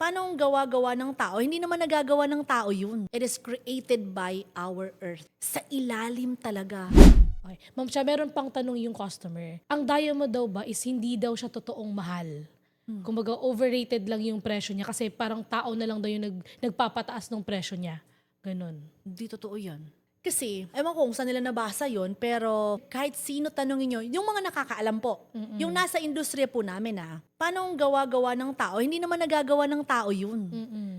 Paano ang gawa-gawa ng tao? Hindi naman nagagawa ng tao yun. It is created by our earth. Sa ilalim talaga. Okay. Ma'am Cha, meron pang tanong yung customer. Ang diamond daw ba is hindi daw siya totoong mahal? Kumbaga, overrated lang yung presyo niya kasi parang tao na lang daw yung nagpapataas ng presyo niya. Ganon. Hindi totoo yan. Kasi, ewan ko kung saan nila nabasa yon, pero kahit sino tanongin nyo, yung mga nakakaalam po, yung nasa industriya po namin paano ang gawa-gawa ng tao? Hindi naman nagagawa ng tao yun.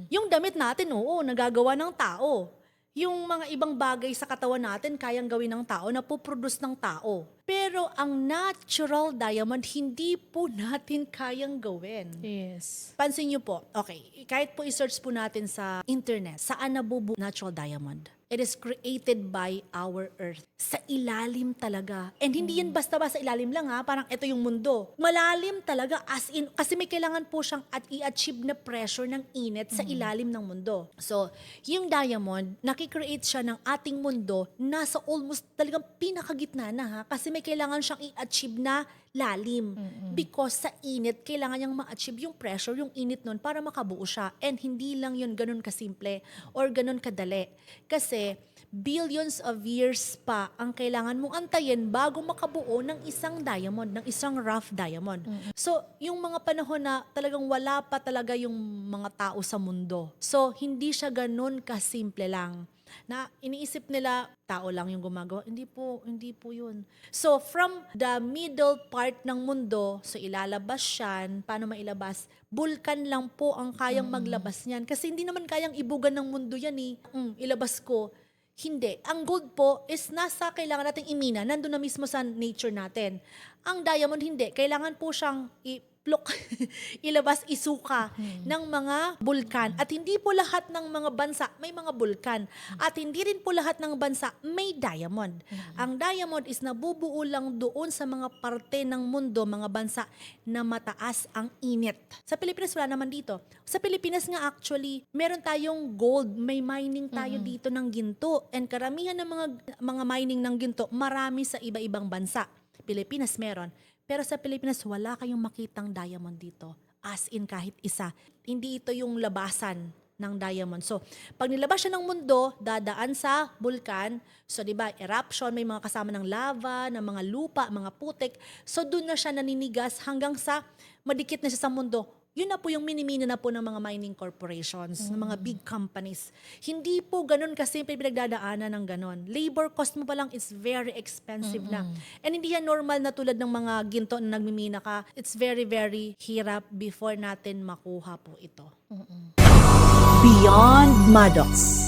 Yung damit natin, oo, nagagawa ng tao. Yung mga ibang bagay sa katawan natin, kayang gawin ng tao, napoproduce ng tao. Pero ang natural diamond, hindi po natin kayang gawin. Yes. Pansin nyo po, okay, kahit po i-search po natin sa internet, saan nabubuo natural diamond? It is created by our earth. Sa ilalim talaga. And hindi yan basta-basta ilalim lang parang ito yung mundo. Malalim talaga as in, kasi may kailangan po siyang i-achieve na pressure ng init sa ilalim ng mundo. So, yung diamond, nakikreate siya ng ating mundo nasa almost talagang pinakagitna na kasi may kailangan siyang i-achieve na lalim. Because sa init, kailangan niyang ma-achieve yung pressure, yung init nun para makabuo siya. And hindi lang yun ganun kasimple or ganun kadali. Kasi billions of years pa ang kailangan mong antayin bago makabuo ng isang diamond, ng isang rough diamond. So, yung mga panahon na talagang wala pa talaga yung mga tao sa mundo. So, hindi siya ganun kasimple lang. Na iniisip nila, tao lang yung gumagawa. Hindi po yun. So, from the middle part ng mundo, so ilalabas yan, paano mailabas? Bulkan lang po ang kayang maglabas niyan. Kasi hindi naman kayang ibugan ng mundo yan ilabas ko. Hindi. Ang gold po is nasa kailangan nating imina, nandun na mismo sa nature natin. Ang diamond hindi. Kailangan po siyang ilabas, isuka ng mga bulkan. At hindi po lahat ng mga bansa may mga bulkan. At hindi rin po lahat ng bansa may diamond. Ang diamond is nabubuo lang doon sa mga parte ng mundo, mga bansa na mataas ang init. Sa Pilipinas wala naman dito. Sa Pilipinas nga actually, meron tayong gold, may mining tayo dito ng ginto. And karamihan ng mga mining ng ginto, marami sa iba-ibang bansa. Pilipinas meron. Pero sa Pilipinas, wala kayong makitang diamond dito. As in kahit isa. Hindi ito yung labasan ng diamond. So, pag nilabas siya ng mundo, dadaan sa bulkan. So, di ba, eruption, may mga kasama ng lava, ng mga lupa, mga putik. So, doon na siya naninigas hanggang sa madikit na siya sa mundo. Yun na po yung minimina na po ng mga mining corporations, ng mga big companies. Hindi po ganun kasimple pinagdadaanan ng ganun. Labor cost mo pa lang is very expensive na. And hindi yan normal na tulad ng mga ginto na nagmimina ka. It's very, very hirap before natin makuha po ito. Beyond Maddox.